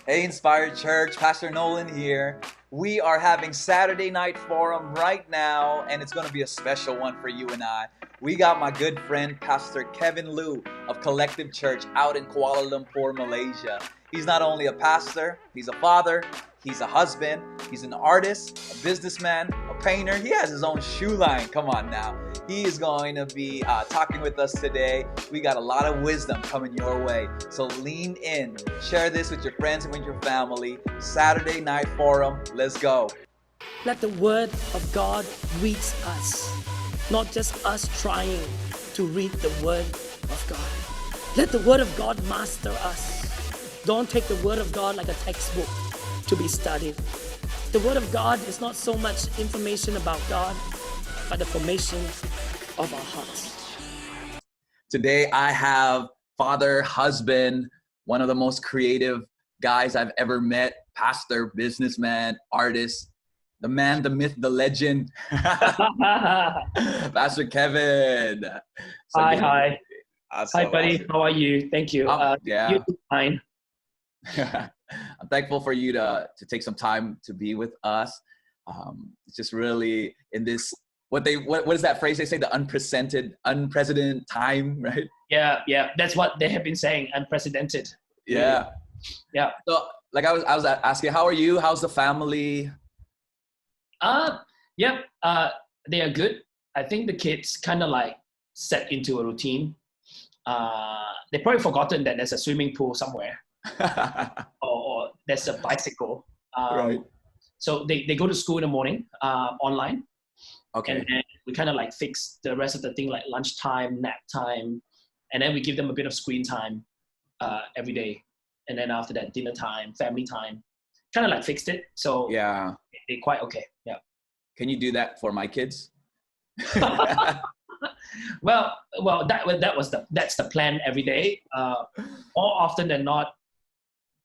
Hey, Inspired Church, Pastor Nolan here. We are having Saturday Night Forum right now, and it's going to be a special one for you and I. We got my good friend, Pastor Kevin Loo of Collective Church out in Kuala Lumpur, Malaysia. He's not only a pastor, he's a father, he's a husband, he's an artist, a businessman, a painter. He has his own shoe line. Come on now. He is going to be talking with us today. We got a lot of wisdom coming your way. So lean in. Share this with your friends and with your family. Saturday Night Forum. Let's go. Let the Word of God reach us, not just us trying to read the Word of God. Let the Word of God master us. Don't take the Word of God like a textbook to be studied. The Word of God is not so much information about God, but the formation of our hearts. Today I have father, husband, one of the most creative guys I've ever met, pastor, businessman, artist, the man, the myth, the legend, Pastor Kevin. So Hi. awesome, Hi, buddy. How are you? Thank you. Yeah. You're fine. I'm thankful for you to take some time to be with us. It's just really in this, what is that phrase they say, the unprecedented time, right? Yeah. That's what they have been saying, unprecedented. Yeah. Yeah. So like I was asking, how are you? How's the family? Yep. They are good. I think the kids kind of like set into a routine. They probably forgotten that there's a swimming pool somewhere or there's a bicycle. Right. So they go to school in the morning, online. Okay. And then we kind of like fix the rest of the thing, like lunchtime, nap time. And then we give them a bit of screen time every day. And then after that, dinner time, family time, kind of like fixed it. So Yeah. they're quite okay. Yeah. Can you do that for my kids? Well, that's the plan every day. More often than not,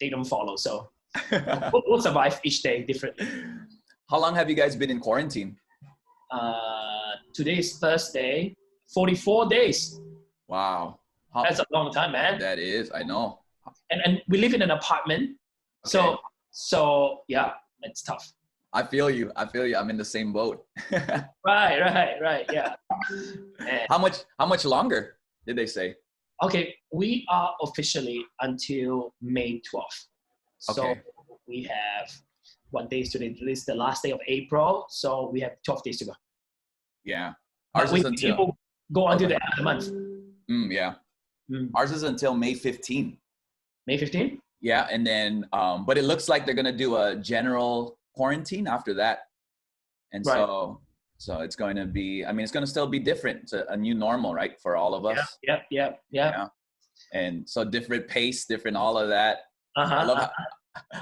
they don't follow. So we'll survive each day differently. How long have you guys been in quarantine? Today is Thursday, 44 days. Wow. That's a long time, man. That is, I know. And we live in an apartment. Okay. So yeah, it's tough. I feel you. I'm in the same boat. Right. Yeah. And, How much longer did they say? okay, we are officially until May 12th. So Okay. we have what days today? This is the last day of April. So we have 12 days to go. Yeah. But Ours we is until people go until the end of the month. yeah. Mm. Ours is until May 15th. May 15th? Yeah, and then but it looks like they're gonna do a general quarantine after that. And Right. so it's going to be, I mean, it's going to still be different. It's a new normal, right, for all of us. Yeah. Yeah. And so different pace, different all of that. Uh-huh.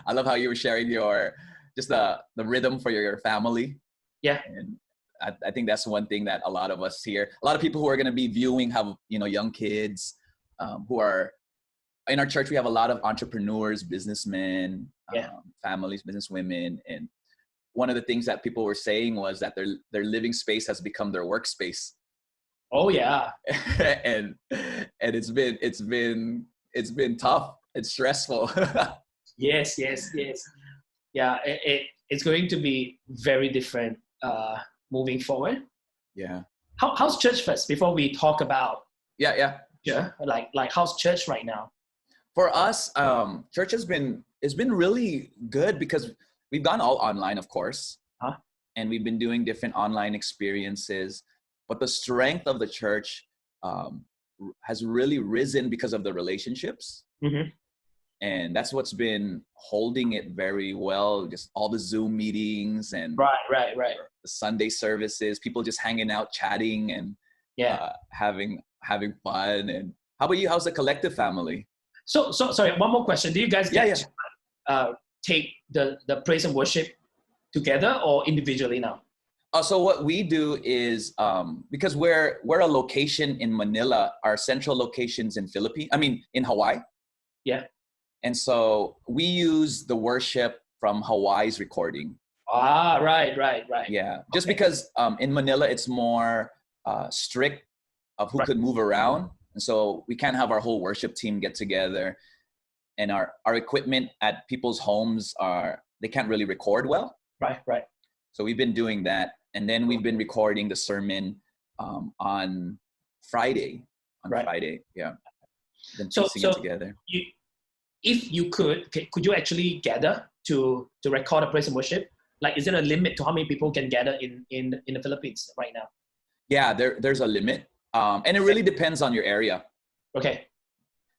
I love how you were sharing your just the rhythm for your family. Yeah. And I think that's one thing that a lot of us here, a lot of people who are going to be viewing have, young kids who are in our church. We have a lot of entrepreneurs, businessmen, families, businesswomen. And one of the things that people were saying was that their living space has become their workspace. Oh yeah. and it's been tough. It's stressful. Yes. Yeah, it's going to be very different moving forward. Yeah. How's church first before we talk about Yeah. like how's church right now? For us, church has been really good because we've gone all online, of course, and we've been doing different online experiences. But the strength of the church has really risen because of the relationships. Mm-hmm. And that's what's been holding it very well. Just all the Zoom meetings and Right. the Sunday services, people just hanging out, chatting and having fun. And how about you? How's the collective family? So sorry, one more question. Do you guys get to take the praise and worship together or individually now? So what we do is because we're a location in Manila, our central location's in in Hawaii. Yeah. And so we use the worship from Hawaii's recording. Right. Yeah, just because in Manila it's more strict of who could move around, and so we can't have our whole worship team get together. and our equipment at people's homes they can't really record well. Right. So we've been doing that, and then we've been recording the sermon on Friday. Friday, yeah. Then piecing it together. If you could you actually gather to record a praise and worship? Like, is there a limit to how many people can gather in the Philippines right now? Yeah, there's a limit, and it really depends on your area. Okay.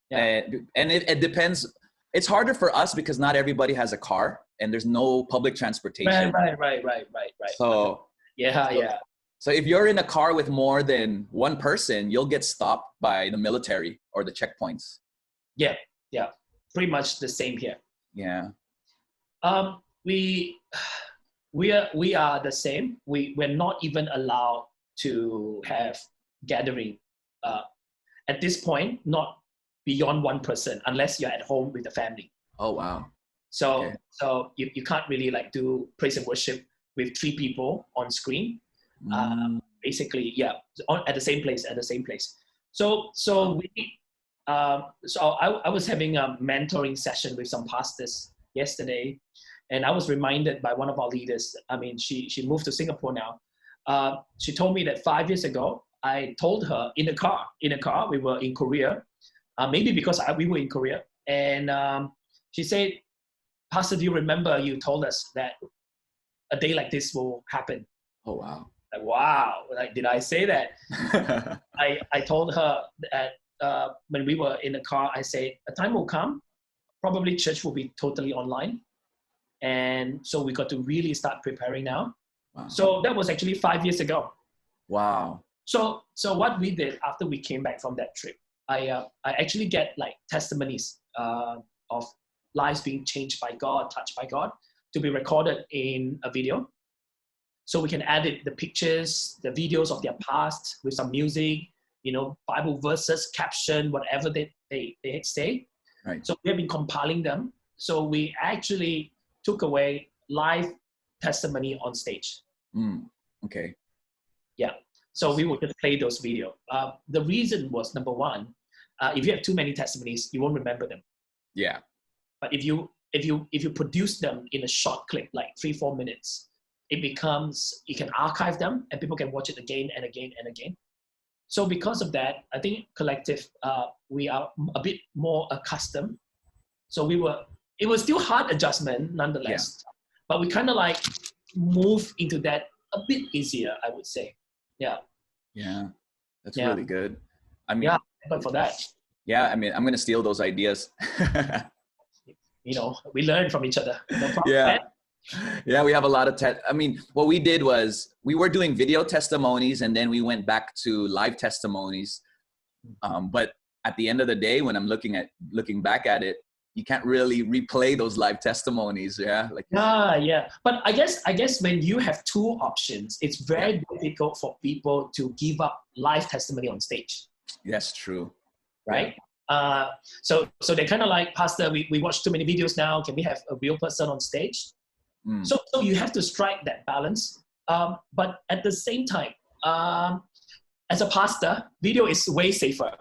Yeah. And it depends. It's harder for us because not everybody has a car, and there's no public transportation. Right. So So if you're in a car with more than one person, you'll get stopped by the military or the checkpoints. Yeah. Pretty much the same here. Yeah. We are the same. We're not even allowed to have gathering at this point, not beyond one person, unless you're at home with the family. Oh wow. So you can't really like do praise and worship with 3 people on screen. Basically, at the same place. So I was having a mentoring session with some pastors yesterday, and I was reminded by one of our leaders. I mean, she moved to Singapore now. She told me that 5 years ago, I told her in a car, we were in Korea, maybe because we were in Korea, and she said, "Pastor, do you remember you told us that a day like this will happen?" Oh wow. Like, wow, like, did I say that? I told her that when we were in the car, I said, a time will come, probably church will be totally online. And so we got to really start preparing now. Wow. So that was actually 5 years ago. Wow. So what we did after we came back from that trip, I actually get like testimonies of lives being changed by God, touched by God, to be recorded in a video. So we can edit the pictures, the videos of their past with some music, Bible verses, caption, whatever they say. Right. So we have been compiling them. So we actually took away live testimony on stage. Okay. Yeah. So we would just play those videos. The reason was, number one, if you have too many testimonies, you won't remember them. Yeah. But if you produce them in a short clip, like 3-4 minutes, it becomes, you can archive them and people can watch it again and again and again. So because of that, I think Collective, we are a bit more accustomed. So it was still hard adjustment nonetheless, but we kind of like move into that a bit easier, I would say. Yeah. Yeah. That's really good. I mean, but for that. Yeah. I mean, I'm going to steal those ideas. We learn from each other. No problem. Yeah. Yeah, we have a lot of what we did was we were doing video testimonies and then we went back to live testimonies. But at the end of the day, when I'm looking back at it, you can't really replay those live testimonies. Yeah. But I guess when you have 2 options, it's very difficult for people to give up live testimony on stage. Yes, true. Right. Yeah. So they're kind of like, Pastor, we watch too many videos now. Can we have a real person on stage? So you have to strike that balance. But at the same time, as a pastor, video is way safer.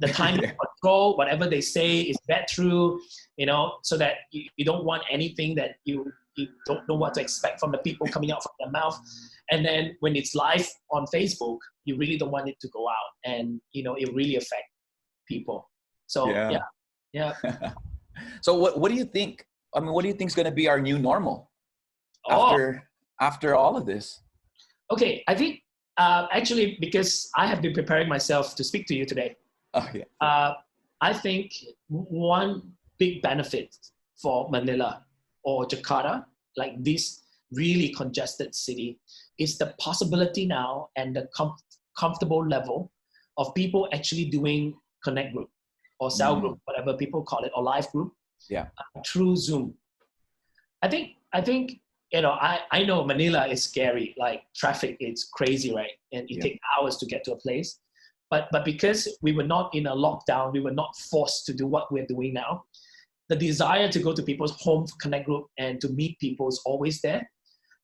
The time control, whatever they say is vet through, so that you don't want anything that you don't know what to expect from the people coming out from their mouth. And then when it's live on Facebook, you really don't want it to go out and, it really affect people. So, yeah. So what do you think? I mean, what do you think is going to be our new normal after all of this? Okay, I think actually, because I have been preparing myself to speak to you today, I think one big benefit for Manila or Jakarta, like this really congested city, is the possibility now and the comfortable level of people actually doing connect group or cell group, whatever people call it, or live group, through Zoom. I think I know Manila is scary, like traffic, it's crazy, right? And it takes hours to get to a place. But because we were not in a lockdown, we were not forced to do what we're doing now, the desire to go to people's home for connect group and to meet people is always there.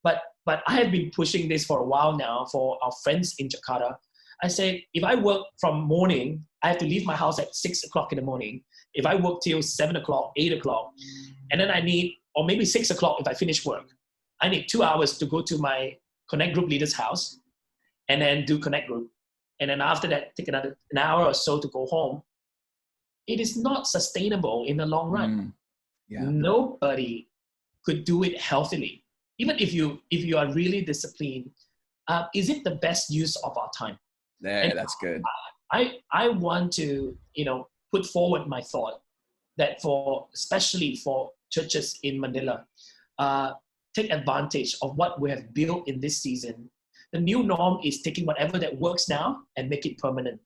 But I have been pushing this for a while now for our friends in Jakarta. I said, if I work from morning, I have to leave my house at 6 o'clock in the morning. If I work till 7 o'clock, 8 o'clock, and then I need, or maybe 6 o'clock if I finish work, I need 2 hours to go to my Connect Group leader's house and then do Connect Group. And then after that, take an hour or so to go home. It is not sustainable in the long run. Nobody could do it healthily. Even if you are really disciplined, is it the best use of our time? Yeah, that's good. I want to, put forward my thought that especially for churches in Manila, take advantage of what we have built in this season. The new norm is taking whatever that works now and make it permanent.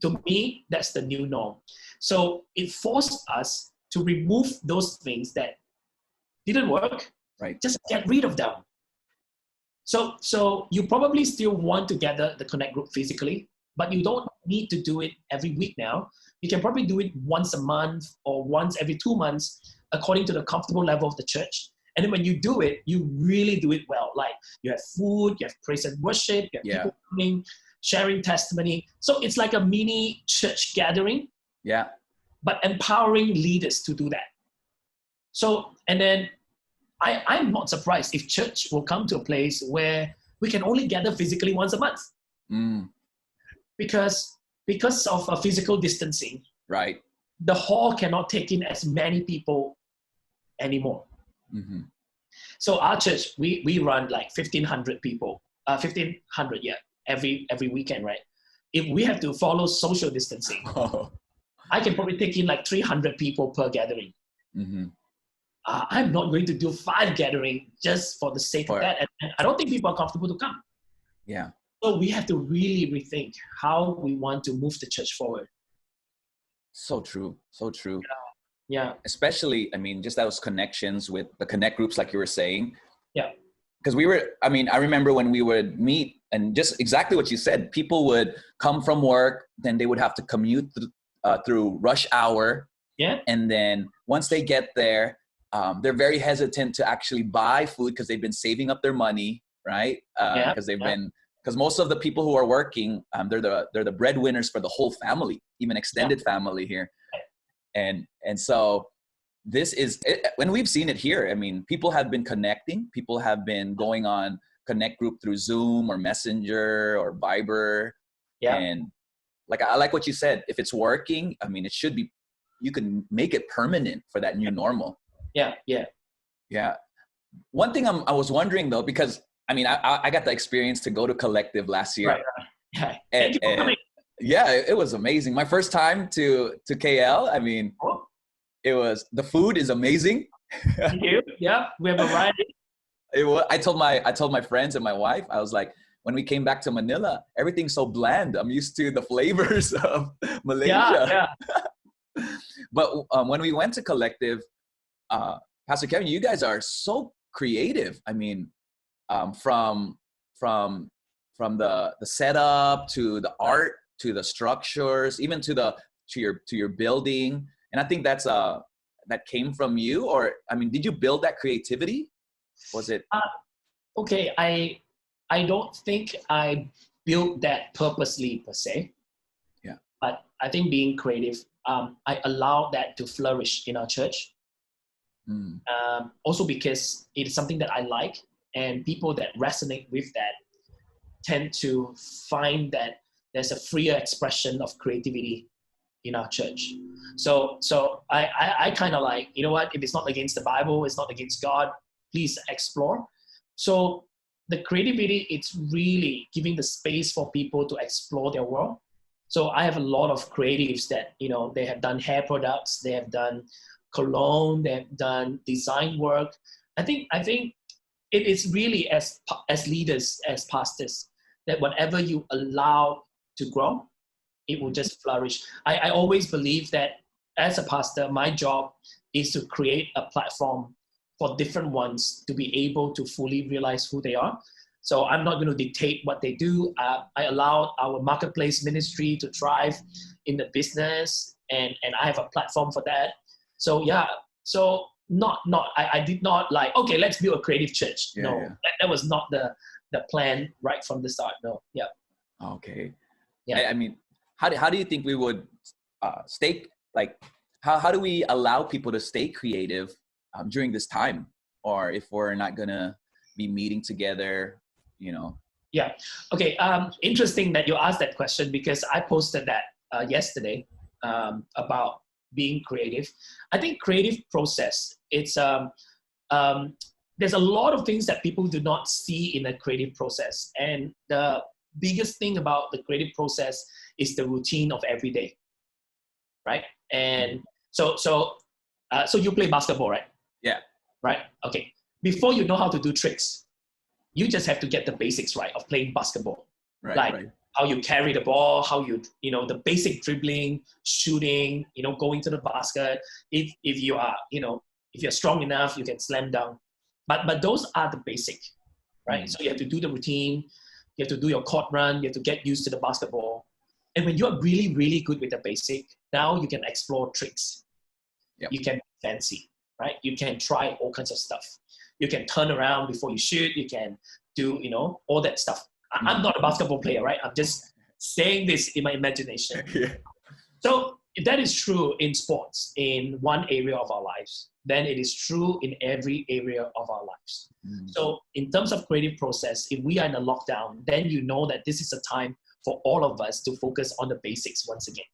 To me, that's the new norm. So it forced us to remove those things that didn't work. Right. Just get rid of them. So you probably still want to gather the Connect Group physically, but you don't need to do it every week now. You can probably do it once a month or once every 2 months, according to the comfortable level of the church. And then when you do it, you really do it well. Like you have food, you have praise and worship, you have people coming, sharing testimony. So it's like a mini church gathering. Yeah. But empowering leaders to do that. So, and then I'm not surprised if church will come to a place where we can only gather physically once a month. Because of a physical distancing. Right. The hall cannot take in as many people anymore. So our church, we run like 1,500 people, 1,500, every weekend, right? If we have to follow social distancing, I can probably take in like 300 people per gathering. I'm not going to do 5 gatherings just for the sake of that. And I don't think people are comfortable to come. Yeah. So we have to really rethink how we want to move the church forward. So true. So true. Yeah. Especially, just those connections with the Connect groups, like you were saying. Yeah. Because I remember when we would meet and just exactly what you said, people would come from work, then they would have to commute through rush hour. Yeah. And then once they get there, they're very hesitant to actually buy food because they've been saving up their money, right? Because most of the people who are working, they're the breadwinners for the whole family, even extended family here. And so this is it, when we've seen it here. People have been connecting. People have been going on Connect Group through Zoom or Messenger or Viber. Yeah. And I like what you said. If it's working, it should be. You can make it permanent for that new normal. Yeah. One thing I was wondering though, because I got the experience to go to Collective last year. Right. Yeah. Thank you for coming. Yeah, it was amazing. My first time to KL. The food is amazing. Thank you. Yeah, we have a variety. I told my friends and my wife, I was like, when we came back to Manila, everything's so bland. I'm used to the flavors of Malaysia. Yeah. But when we went to Collective, Pastor Kevin, you guys are so creative. From the setup to the art to the structures, even to your building. And I think that came from you, or did you build that creativity? Was it? Okay, I don't think I built that purposely per se. Yeah. But I think being creative, I allowed that to flourish in our church. Also because it is something that I like, and people that resonate with that tend to find that there's a freer expression of creativity in our church. So I kind of like, you know what, if it's not against the Bible, it's not against God, please explore. So the creativity, it's really giving the space for people to explore their world. So I have a lot of creatives that, they have done hair products, they have done cologne, they have done design work. I think it is really as leaders, as pastors, that whatever you allow to grow, it will just flourish. I always believe that as a pastor, my job is to create a platform for different ones to be able to fully realize who they are. So I'm not going to dictate what they do. I allow our marketplace ministry to thrive in the business, and I have a platform for that. So yeah, so I did not like, okay, let's build a creative church. That was not the plan right from the start. No, yeah. Okay. Yeah. I mean, how do you think we would stay, like, how do we allow people to stay creative during this time? Or if we're not gonna be meeting together, you know? Yeah. Okay. Interesting that you asked that question, because I posted that yesterday about being creative. I think creative process, it's there's a lot of things that people do not see in a creative process. And the biggest thing about the creative process is the routine of every day, right? And so you play basketball, right? Yeah. Right. Okay. Before you know how to do tricks, you just have to get the basics right of playing basketball. Right. Like Right. how you carry the ball, how you the basic dribbling, shooting, going to the basket. If you are, if you're strong enough, you can slam dunk. But those are the basic, right? So you have to do the routine, you have to do your court run, you have to get used to the basketball. And when you're really, really good with the basic, now you can explore tricks. Yep. You can be fancy, right? You can try all kinds of stuff. You can turn around before you shoot. You can do, all that stuff. I'm not a basketball player, right? I'm just saying this in my imagination. Yeah. So if that is true in sports, in one area of our lives, then it is true in every area of our lives. So in terms of creative process, if we are in a lockdown, then you know that this is a time for all of us to focus on the basics once again,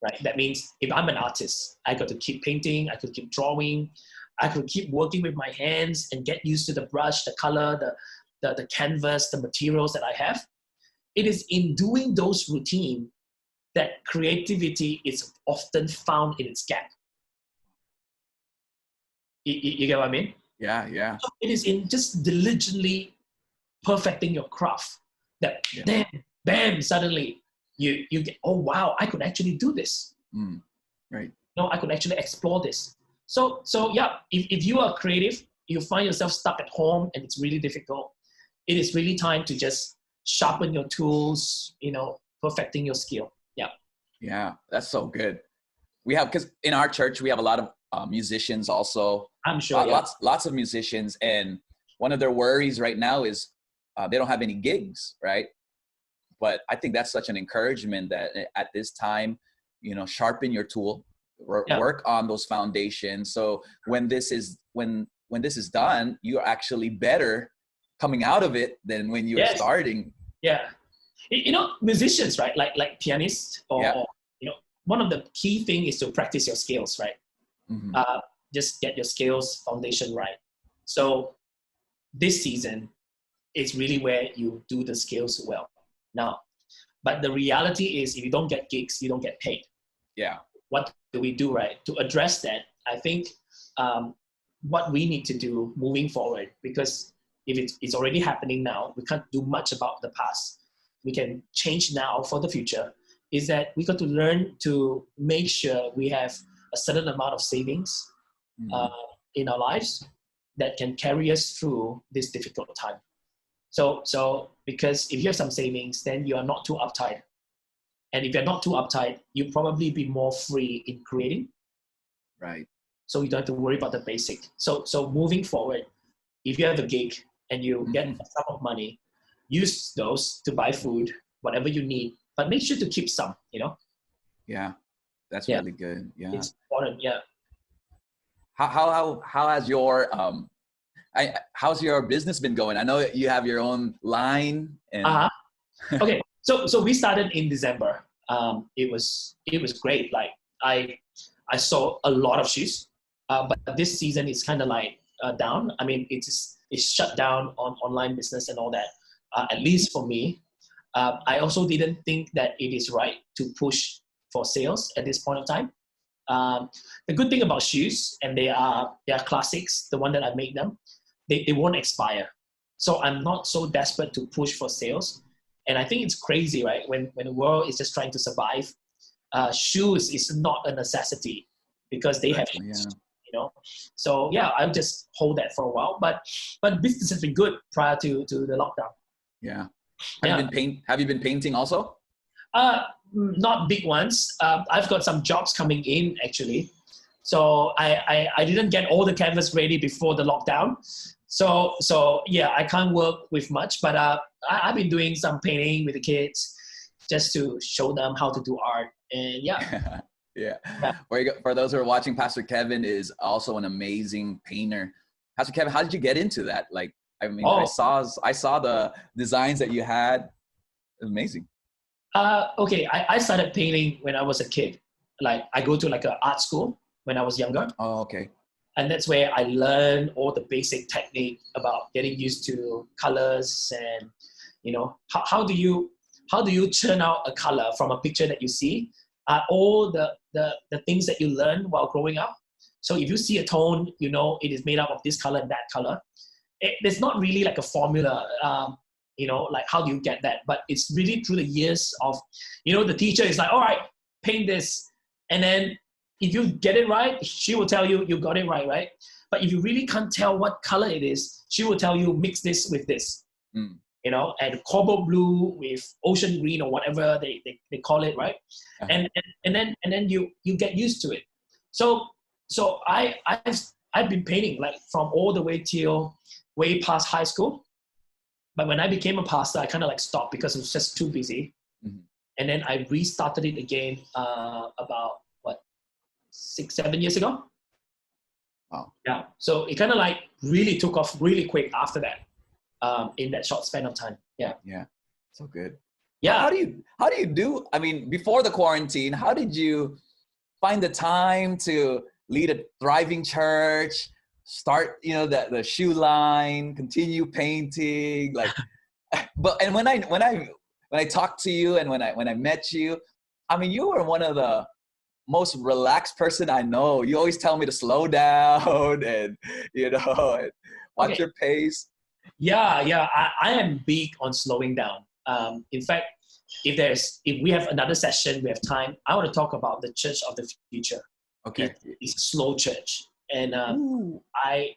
right? That means if I'm an artist, I got to keep painting, I could keep drawing, I could keep working with my hands and get used to the brush, the color, the canvas, the materials that I have. It is in doing those routine that creativity is often found in its gap. You get what I mean? Yeah. Yeah. So it is in just diligently perfecting your craft that then, bam, suddenly you get, oh wow, I could actually do this. Right. No, I could actually explore this. So yeah, if you are creative, you find yourself stuck at home and it's really difficult, it is really time to just sharpen your tools, perfecting your skill. Yeah. Yeah, that's so good. Because in our church, we have a lot of musicians also. I'm sure. Lots of musicians. And one of their worries right now is they don't have any gigs, right? But I think that's such an encouragement that at this time, sharpen your tool, work on those foundations. So when this is done, you're actually better coming out of it than when you were starting. Yeah. Musicians, right? Like pianists or one of the key thing is to practice your scales, right? Just get your scales foundation right. So this season is really where you do the scales well. Now, but the reality is if you don't get gigs, you don't get paid. Yeah. What do we do, right? To address that, I think what we need to do moving forward, because if it's already happening now, we can't do much about the past. We can change now for the future, is that we got to learn to make sure we have a certain amount of savings in our lives that can carry us through this difficult time. So because if you have some savings, then you are not too uptight. And if you're not too uptight, you'll probably be more free in creating. Right. So you don't have to worry about the basic. So moving forward, if you have a gig and you get a sum of money, use those to buy food, whatever you need, but make sure to keep some, Yeah, that's really good. Yeah. It's important, yeah. How has your how's your business been going? I know you have your own line. And Okay, so we started in December. It was great. Like I saw a lot of shoes, but this season is kind of like down. I mean, it's shut down on online business and all that. At least for me, I also didn't think that it is right to push for sales at this point of time. The good thing about shoes, and they are classics, the one that I make them, they won't expire. So I'm not so desperate to push for sales. And I think it's crazy, right? When the world is just trying to survive, shoes is not a necessity because they have, So yeah, I'll just hold that for a while. But business has been good prior to the lockdown. Yeah. Have you been painting also? Not big ones. I've got some jobs coming in actually. So I didn't get all the canvas ready before the lockdown. So yeah, I can't work with much, but I've been doing some painting with the kids. just to show them how to do art. And yeah. Yeah. For those who are watching, Pastor Kevin is also an amazing painter. Pastor Kevin, how did you get into that? Like, I mean, I saw the designs that you had. Amazing. Okay, I started painting when I was a kid. Like, I go to like an art school when I was younger. Oh, okay. And that's where I learned all the basic technique about getting used to colors and, you know, how do you churn out a color from a picture that you see? All the things that you learn while growing up. So if you see a tone, you know it is made up of this color and that color. There's not really like a formula, you know, like how do you get that? But it's really through the years of, you know, the teacher is like, all right, paint this. And then if you get it right, she will tell you you got it right, right? But if you really can't tell what color it is, she will tell you mix this with this. You know, and cobalt blue with ocean green or whatever they call it, right? And then you get used to it. So I've been painting like from all the way till way past high school. But when I became a pastor, I kind of like stopped because it was just too busy. And then I restarted it again about 6-7 years ago. Wow. Yeah. So it kind of like really took off really quick after that. In that short span of time. Yeah. Yeah. So good. Yeah. How do you do, I mean, before the quarantine, how did you find the time to lead a thriving church, start, you know, the shoe line, continue painting, like, and when I talked to you and when I met you, I mean, you were one of the most relaxed person I know. You always tell me to slow down and, you know, and watch your pace. Yeah. I am big on slowing down. In fact, if we have another session, we have time, I want to talk about the church of the future. Okay. It's a slow church. And I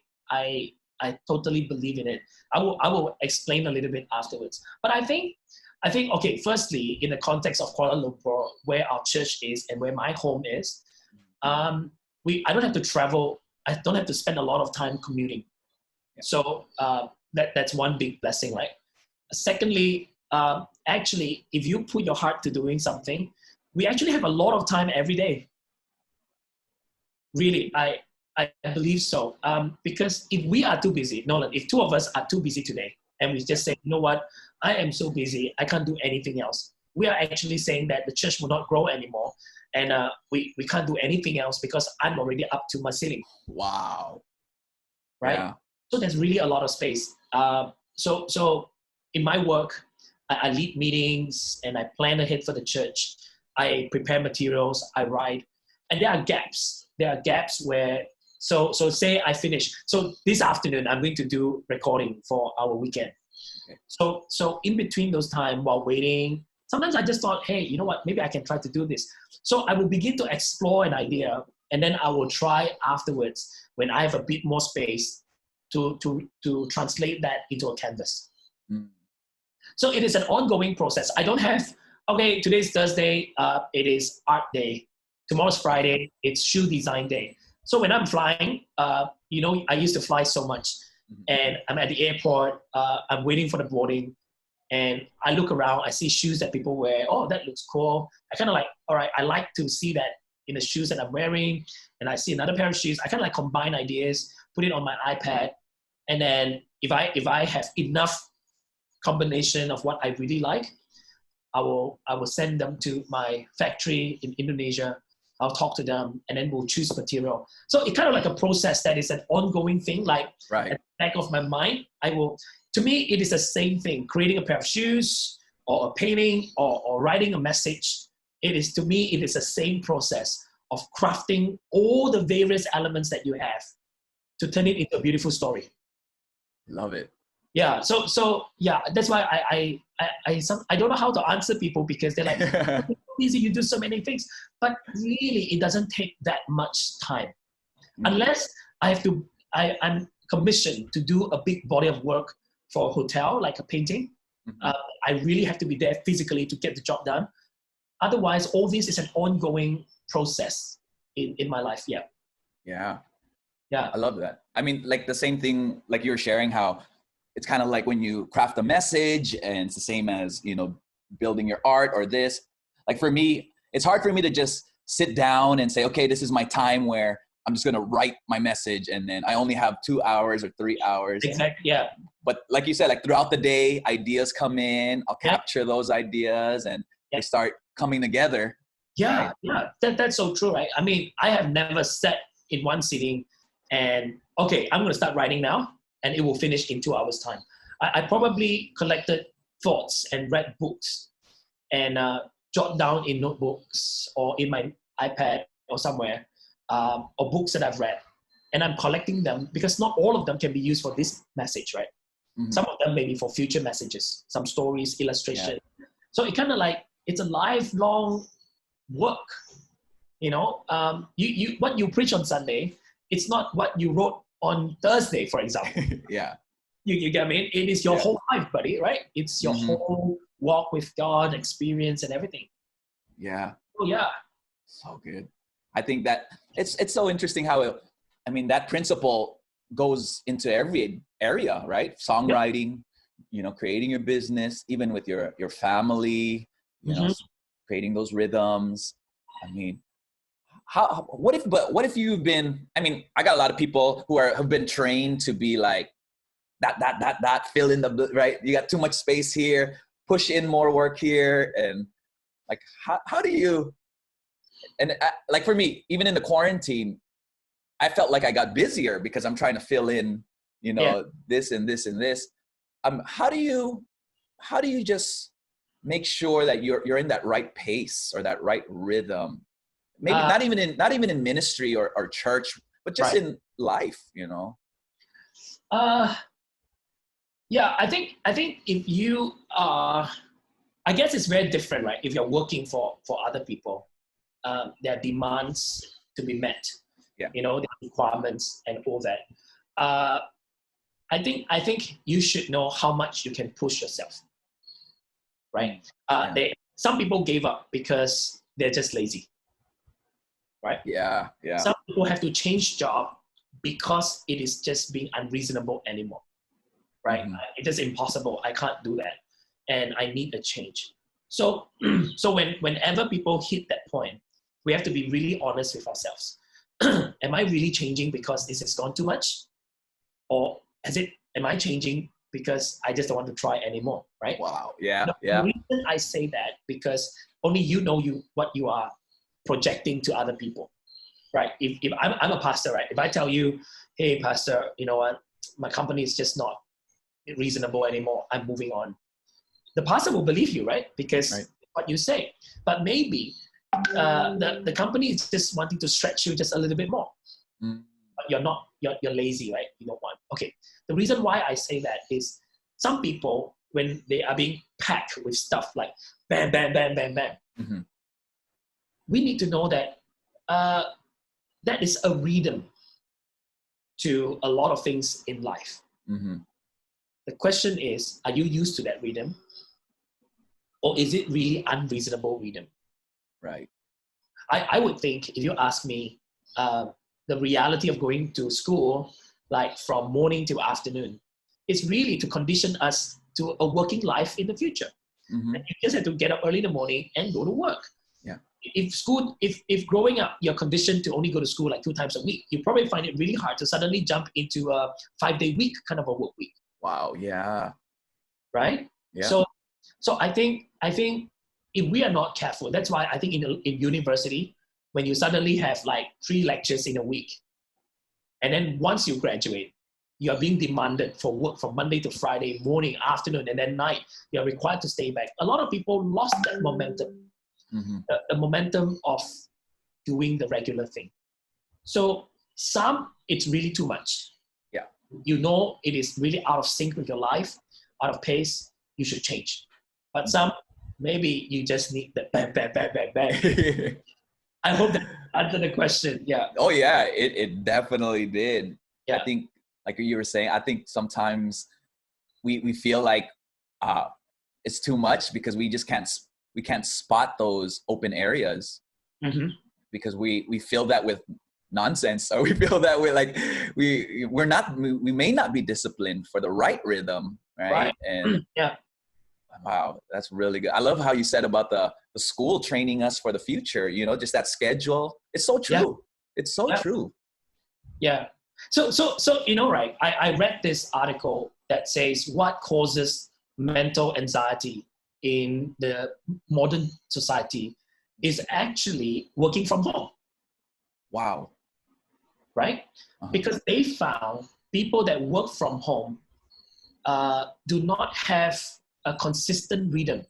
totally believe in it. I will explain a little bit afterwards. But I think, okay, firstly, in the context of Kuala Lumpur, where our church is and where my home is, I don't have to travel. I don't have to spend a lot of time commuting. Yeah. So that's one big blessing, right? Secondly, actually, if you put your heart to doing something, we actually have a lot of time every day. Really, I believe so. Because if we are too busy, Nolan, if two of us are too busy today, and we just say, you know what, I am so busy, I can't do anything else. We are actually saying that the church will not grow anymore. And we can't do anything else because I'm already up to my ceiling. Wow. Right? Yeah. So there's really a lot of space. So in my work, I lead meetings and I plan ahead for the church. I prepare materials, I write. And there are gaps. There are gaps where, so say I finish. So this afternoon, I'm going to do recording for our weekend. Okay. So in between those time while waiting, sometimes I just thought, hey, you know what, maybe I can try to do this. So I will begin to explore an idea and then I will try afterwards when I have a bit more space to translate that into a canvas. So it is an ongoing process. I don't have, okay, today's Thursday, it is art day. Tomorrow's Friday, it's shoe design day. So when I'm flying, you know, I used to fly so much and I'm at the airport, I'm waiting for the boarding and I look around, I see shoes that people wear. Oh, that looks cool. I kind of like, all right, I like to see that in the shoes that I'm wearing. And I see another pair of shoes. I kind of like combine ideas, put it on my iPad. And then if I have enough combination of what I really like, I will send them to my factory in Indonesia. I'll talk to them and then we'll choose material. So it's kind of like a process that is an ongoing thing. Like right. At the back of my mind, to me, it is the same thing. Creating a pair of shoes or a painting or writing a message. To me, it is the same process of crafting all the various elements that you have to turn it into a beautiful story. Love it. Yeah. So yeah, that's why I don't know how to answer people because they're like, you're busy, you do so many things. But really, it doesn't take that much time. Unless I'm commissioned to do a big body of work for a hotel, like a painting. I really have to be there physically to get the job done. Otherwise, all this is an ongoing process in my life. Yeah. Yeah. Yeah. I love that. I mean, like the same thing, like you were sharing how it's kind of like when you craft a message and it's the same as, you know, building your art or this. Like for me, it's hard for me to just sit down and say, okay, this is my time where I'm just going to write my message. And then I only have 2 hours or 3 hours. Exactly. Yeah. But like you said, like throughout the day, ideas come in, I'll capture those ideas and they start coming together. Yeah. Right? Yeah. That's so true, right? I mean, I have never sat in one sitting and, okay, I'm going to start writing now and it will finish in 2 hours time. I probably collected thoughts and read books and jot down in notebooks or in my iPad or somewhere, or books that I've read. And I'm collecting them because not all of them can be used for this message, right? Mm-hmm. Some of them may be for future messages, some stories, illustration. Yeah. So it kind of like, it's a lifelong work. You know, you what you preach on Sunday, it's not what you wrote on Thursday, for example. Yeah. You get me? It is your whole life, buddy, right? It's your whole walk with God, experience, and everything. Yeah. Oh, yeah. So good. I think that it's so interesting how that principle goes into every area, right? Songwriting, you know, creating your business, even with your family, you know, creating those rhythms. I mean, what if you've been, I got a lot of people who have been trained to be like, that fill in the, right? You got too much space here, push in more work here. And like, how do you, and like for me, even in the quarantine, I felt like I got busier because I'm trying to fill in, you know, this and this and this. How do you just make sure that you're in that right pace or that right rhythm? Maybe not even in ministry or church, but just in life, you know? Yeah, I think if you I guess it's very different, right? If you're working for other people, there are demands to be met, you know, the requirements and all that. I think you should know how much you can push yourself, right? Some people gave up because they're just lazy, right? Yeah. Some people have to change job because it is just being unreasonable anymore. Right? It is impossible. I can't do that. And I need a change. So whenever people hit that point, we have to be really honest with ourselves. Am I really changing because this has gone too much? Or am I changing because I just don't want to try anymore? Right? Wow. Yeah. The reason I say that, because only you know what you are projecting to other people. Right? If I'm a pastor, right? If I tell you, hey, pastor, you know what? My company is just not reasonable anymore, I'm moving on. The pastor will believe you, right? Because what you say. But maybe the company is just wanting to stretch you just a little bit more. But you're lazy, right? You don't want. Okay. The reason why I say that is some people, when they are being packed with stuff like bam, bam, bam, bam, bam, we need to know that that is a rhythm to a lot of things in life. The question is, are you used to that rhythm? Or is it really unreasonable rhythm? Right. I would think, if you ask me, the reality of going to school, like from morning to afternoon, is really to condition us to a working life in the future. And you just have to get up early in the morning and go to work. Yeah. If growing up, you're conditioned to only go to school like 2 times a week, you probably find it really hard to suddenly jump into a 5-day week kind of a work week. Wow. Yeah. Right. Yeah. So I think if we are not careful, that's why I think in university, when you suddenly have like 3 lectures in a week, and then once you graduate, you are being demanded for work from Monday to Friday, morning, afternoon, and then night. You're required to stay back. A lot of people lost that momentum, the momentum of doing the regular thing. So some, it's really too much. Yeah. You know, it is really out of sync with your life, out of pace, you should change. But some, maybe you just need the bang, bang, bang, bang, bang. I hope that answered the question. Yeah. Oh yeah, it definitely did. Yeah. I think, like you were saying, I think sometimes we feel like it's too much because we just can't spot those open areas because we fill that with nonsense, or we feel that we're like we may not be disciplined for the right rhythm, right? And Wow, that's really good. I love how you said about the school training us for the future, just that schedule. It's so Yeah, true. It's so yeah, true. yeah. So right, I read this article that says what causes mental anxiety in the modern society is actually working from home, Wow. right? Uh-huh. Because they found people that work from home do not have a consistent rhythm.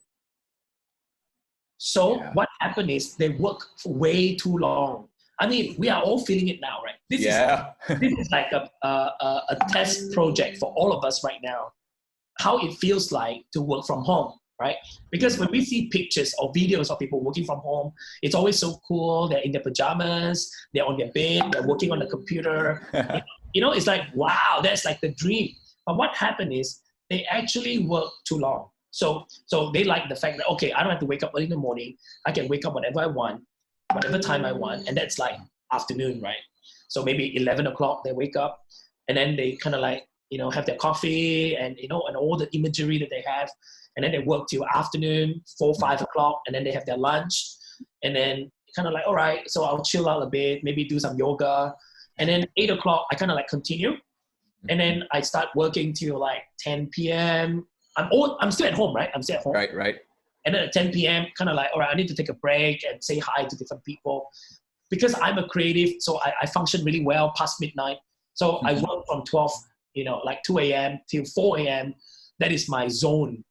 So Yeah. what happened is they work for way too long. I mean, we are all feeling it now, right? Yeah. This is like a test project for all of us right now. How it feels like to work from home, right? Because when we see pictures or videos of people working from home, it's always so cool. They're in their pajamas, they're on their bed, they're working on the computer. It's like, wow, that's like the dream. But what happened is they actually work too long. So they like the fact that, okay, I don't have to wake up early in the morning. I can wake up whenever I want, whatever time I want. And that's like afternoon, right? So maybe 11 o'clock, they wake up and then they kind of like, have their coffee and, and all the imagery that they have. And then they work till afternoon, 4, 5 o'clock, and then they have their lunch. And then kind of like, all right, so I'll chill out a bit, maybe do some yoga. And then 8 o'clock, I kind of like continue. And then I start working till like 10 p.m. I'm still at home, right? I'm still at home. Right. And then at 10 p.m., kind of like, all right, I need to take a break and say hi to different people. Because I'm a creative, so I function really well past midnight. So I work from 12, like 2 a.m. till 4 a.m. That is my zone.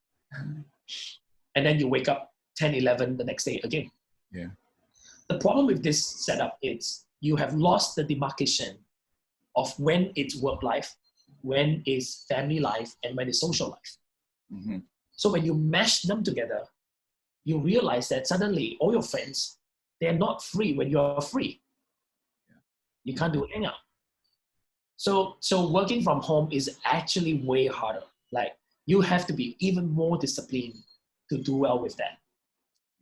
And then you wake up 10, 11 the next day again. Yeah. The problem with this setup is you have lost the demarcation of when it's work life, when it's family life, and when it's social life. Mm-hmm. So when you mash them together, you realize that suddenly all your friends, they're not free when you're free. You can't do hangout. So working from home is actually way harder. Like you have to be even more disciplined to do well with that.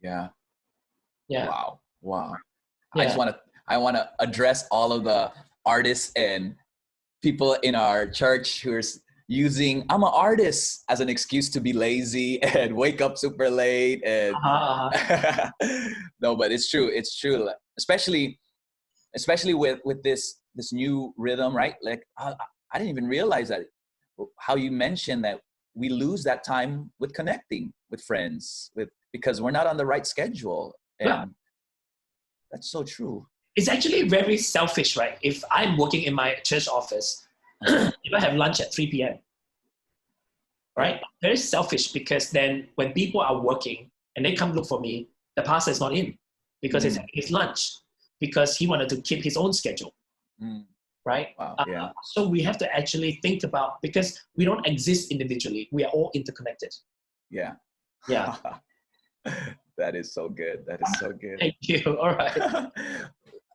Yeah. Yeah. Wow. Yeah. I want to address all of the artists and people in our church who are using I'm an artist as an excuse to be lazy and wake up super late and no, but it's true. Especially with this new rhythm, right? Like I didn't even realize that how you mentioned that we lose that time with connecting with friends because we're not on the right schedule. And that's so true. It's actually very selfish, right? If I'm working in my church office, if I have lunch at 3 p.m., right? Very selfish because then when people are working and they come look for me, the pastor is not in because it's his lunch because he wanted to keep his own schedule, right? Wow, yeah. So we have to actually think about, because we don't exist individually, we are all interconnected. Yeah. That is so good. Thank you. All right.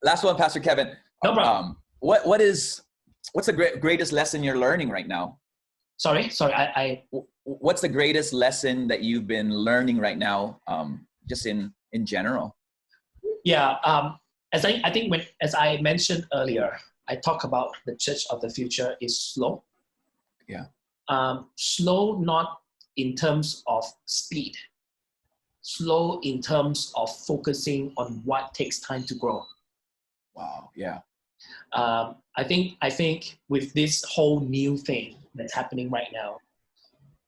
Last one, Pastor Kevin. No problem. What's the greatest lesson you're learning right now? Sorry. What's the greatest lesson that you've been learning right now, just in general? Yeah. As I mentioned earlier, I talk about the church of the future is slow. Yeah. Slow not in terms of speed. Slow in terms of focusing on what takes time to grow. Wow. Yeah. I think with this whole new thing that's happening right now,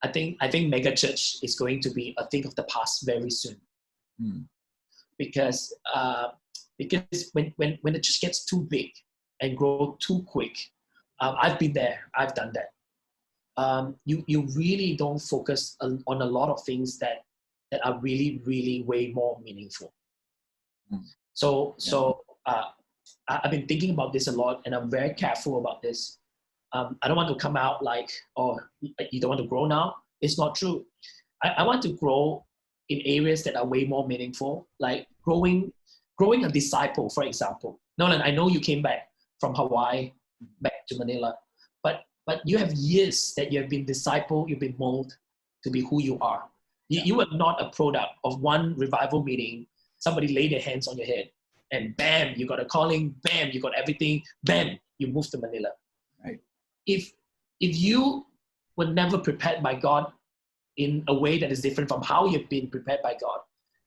I think mega church is going to be a thing of the past very soon. Because when the church gets too big and grow too quick, I've been there, I've done that. You really don't focus on a lot of things that are really, really way more meaningful. So I've been thinking about this a lot, and I'm very careful about this. I don't want to come out like, oh, you don't want to grow now. It's not true. I want to grow in areas that are way more meaningful, like growing a disciple, for example. Nolan, I know you came back from Hawaii, back to Manila, but you have years that you have been discipled, you've been molded to be who you are. You are not a product of one revival meeting. Somebody laid their hands on your head and bam, you got a calling, bam, you got everything, bam, you moved to Manila. Right. If you were never prepared by God in a way that is different from how you've been prepared by God.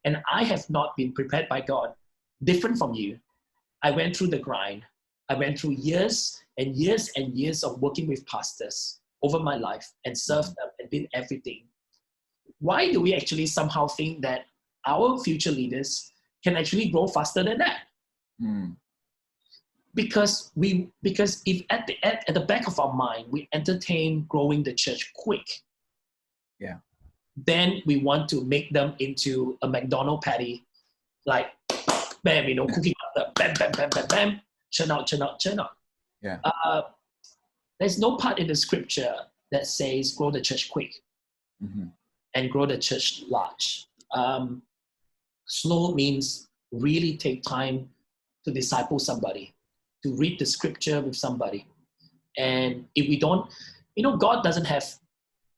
And I have not been prepared by God different from you. I went through the grind. I went through years and years and years of working with pastors over my life and served them and did everything. Why do we actually somehow think that our future leaders can actually grow faster than that? Because if at the back of our mind we entertain growing the church quick, then we want to make them into a McDonald's patty, like bam, cooking butter, bam, bam, bam, bam, bam, churn out, churn out, churn out. Yeah. There's no part in the scripture that says grow the church quick and grow the church large. Slow means really take time to disciple somebody, to read the scripture with somebody. And if we don't, God doesn't have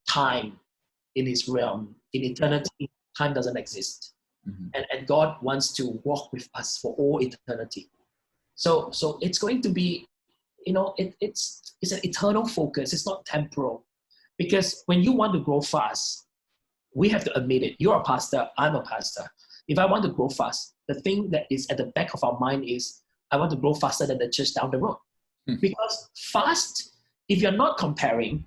time in his realm. In eternity, time doesn't exist. And God wants to walk with us for all eternity. So it's going to be, it's an eternal focus. It's not temporal. Because when you want to grow fast, we have to admit it. You're a pastor, I'm a pastor. If I want to grow fast, the thing that is at the back of our mind is, I want to grow faster than the church down the road. Because fast, if you're not comparing,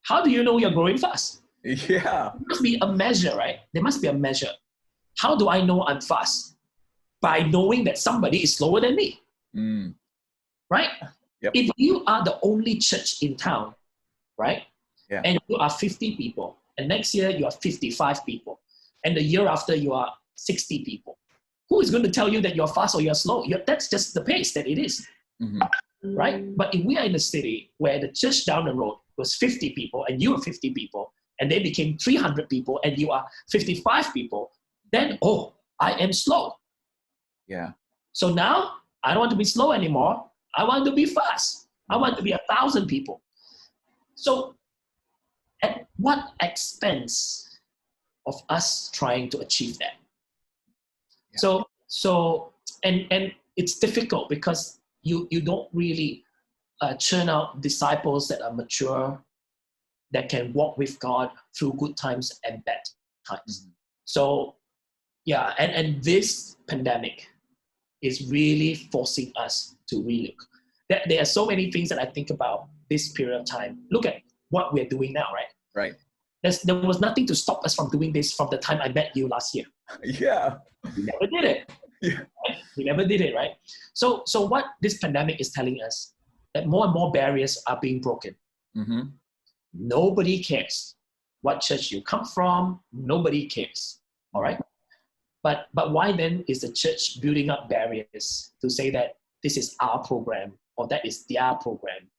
how do you know you're growing fast? Yeah. There must be a measure, right? There must be a measure. How do I know I'm fast? By knowing that somebody is slower than me. Right? Yep. If you are the only church in town, right? Yeah. And you are 50 people, and next year you are 55 people, and the year after you are 60 people, who is going to tell you that you're fast or you're slow? That's just the pace that it is. Right? But if we are in a city where the church down the road was 50 people and you were 50 people, and they became 300 people and you are 55 people, then, I am slow. Yeah. So now I don't want to be slow anymore. I want to be fast. I want to be 1,000 people. So at what expense of us trying to achieve that? Yeah. So it's difficult because you don't really churn out disciples that are mature, that can walk with God through good times and bad times. So yeah, and this pandemic is really forcing us to relook. There are so many things that I think about this period of time. Look at what we're doing now, right? Right. There was nothing to stop us from doing this from the time I met you last year. Yeah. We never did it. Yeah. Right? We never did it, right? So what this pandemic is telling us, that more and more barriers are being broken. Nobody cares what church you come from. Nobody cares. All right. But why then is the church building up barriers to say that this is our program or that is their program?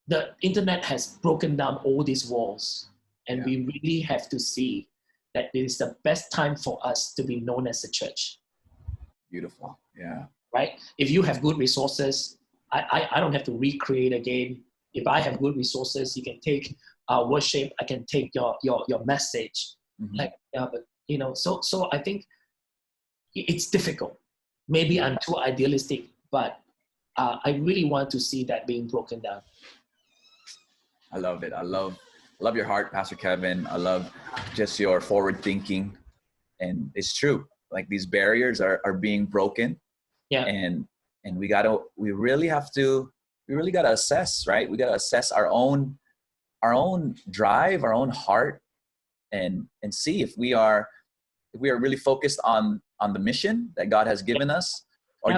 The internet has broken down all these walls, and we really have to see that it is the best time for us to be known as a church. Beautiful. Yeah. Right? If you have good resources, I don't have to recreate again. If I have good resources, you can take worship. I can take your message. So I think it's difficult. Maybe I'm too idealistic, but I really want to see that being broken down. I love it. I love your heart, Pastor Kevin. I love just your forward thinking, and it's true. Like these barriers are being broken. Yeah. And we really gotta assess, right? We gotta assess our own drive, our own heart, and see if we are really focused on the mission that God has given us, or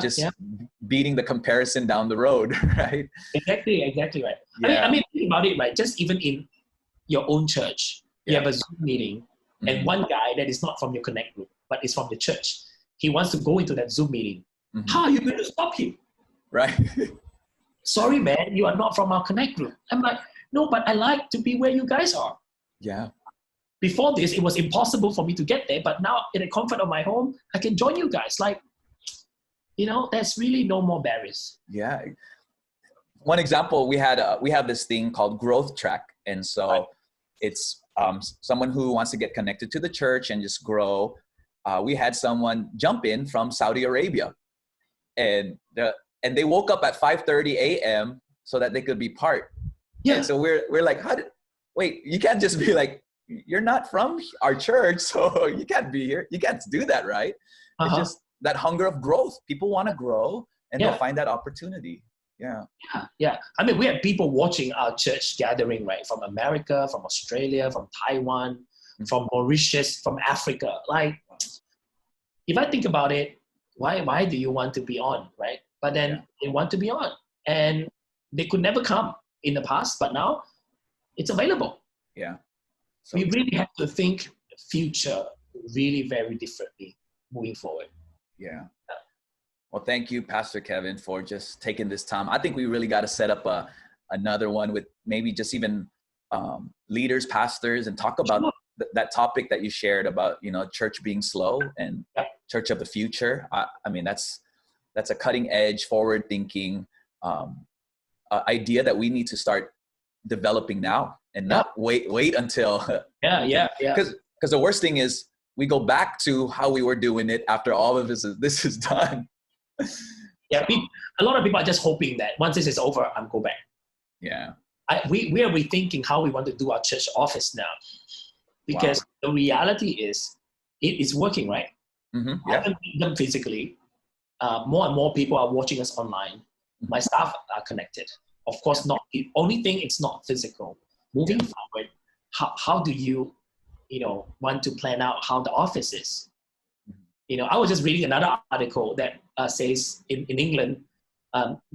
beating the comparison down the road, right? Exactly right. Yeah. I mean, think about it, right? Just even in your own church, you have a Zoom meeting, and one guy that is not from your Connect group, but is from the church, he wants to go into that Zoom meeting. How are you going to stop him? Right. Sorry, man, you are not from our Connect group. I'm like, no, but I like to be where you guys are. Yeah. Before this, it was impossible for me to get there, but now in the comfort of my home, I can join you guys. Like, there's really no more barriers. Yeah. One example, we have this thing called Growth Track. And so it's someone who wants to get connected to the church and just grow. We had someone jump in from Saudi Arabia, and they woke up at 5:30 a.m. so that they could be part. Yeah. And so we're like, wait, you can't just be like, you're not from our church, so you can't be here. You can't do that, right? It's just that hunger of growth. People want to grow, and they'll find that opportunity. Yeah. Yeah. I mean, we have people watching our church gathering, right? From America, from Australia, from Taiwan, from Mauritius, from Africa. Like, if I think about it, why do you want to be on, right? But then they want to be on, and they could never come in the past, but now it's available. Yeah. So we really have to think future really very differently moving forward. Yeah. Well, thank you, Pastor Kevin, for just taking this time. I think we really got to set up another one with maybe just even leaders, pastors, and talk about that topic that you shared about, church being slow and church of the future. I mean, that's a cutting edge, forward thinking idea that we need to start developing now and not wait until. Because the worst thing is we go back to how we were doing it after all of this is done. Yeah, a lot of people are just hoping that once this is over, I'm go back. Yeah. We are rethinking how we want to do our church office now, because the reality is it is working, right? Mm-hmm. I haven't seen them physically. More and more people are watching us online. My staff are connected. Of course, not the only thing. It's not physical. Moving forward, how do you want to plan out how the office is? I was just reading another article that says in England,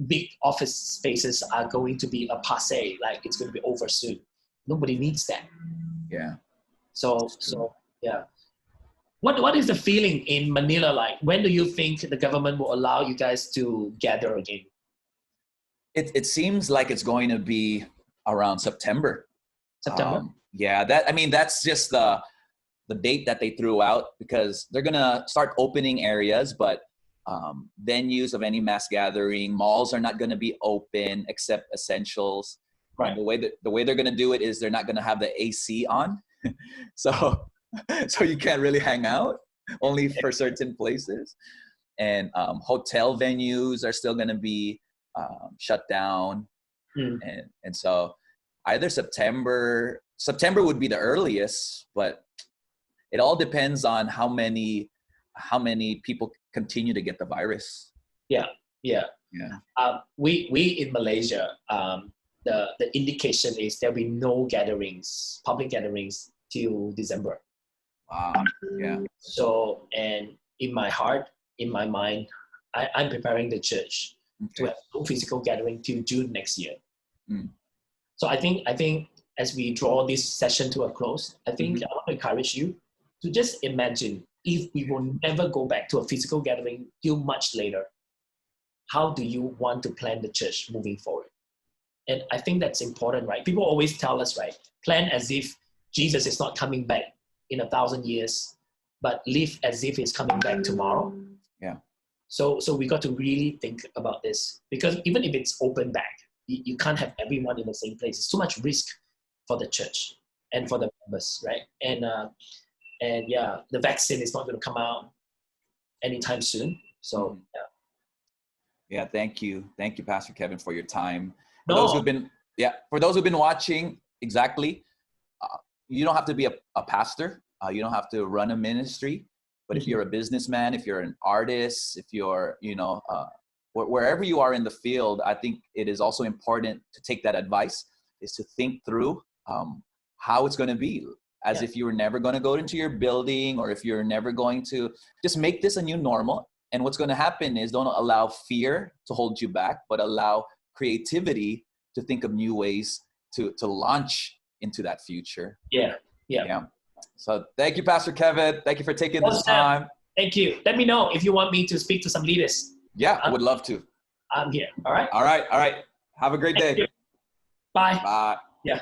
big office spaces are going to be a passé, like it's going to be over soon. Nobody needs that. Yeah. So yeah. What is the feeling in Manila like? When do you think the government will allow you guys to gather again? It seems like it's going to be around September. September? That's just the date that they threw out, because they're going to start opening areas, but venues of any mass gathering, malls are not going to be open except essentials. Right. The way they're going to do it is they're not going to have the AC on. so you can't really hang out, only for certain places. And hotel venues are still going to be shut down. And so either September would be the earliest, but it all depends on how many people continue to get the virus. Yeah. We in Malaysia, the indication is there'll be no gatherings, public gatherings, till December. Wow. Yeah. So, and in my heart, in my mind, I'm preparing the church to have no physical gathering till June next year. So I think as we draw this session to a close, I think I want to encourage you to just imagine if we will never go back to a physical gathering till much later. How do you want to plan the church moving forward? And I think that's important, right? People always tell us, right? Plan as if Jesus is not coming back in 1,000 years, but live as if he's coming back tomorrow. Yeah. So we got to really think about this, because even if it's open back, you can't have everyone in the same place. It's too much risk for the church and for the members, right? And the vaccine is not going to come out anytime soon. So yeah. Thank you, Pastor Kevin, for your time. For those who've been watching, exactly. You don't have to be a pastor. You don't have to run a ministry. But if you're a businessman, if you're an artist, if you're, wherever you are in the field, I think it is also important to take that advice, is to think through how it's going to be, as if you were never going to go into your building, or if you're never going to just make this a new normal. And what's going to happen is, don't allow fear to hold you back, but allow creativity to think of new ways to launch into that future. Yeah. So thank you, Pastor Kevin. Thank you for taking this time. Thank you. Let me know if you want me to speak to some leaders. Yeah, I would love to. I'm here. All right. All right. Have a great day. Bye. Bye. Yeah.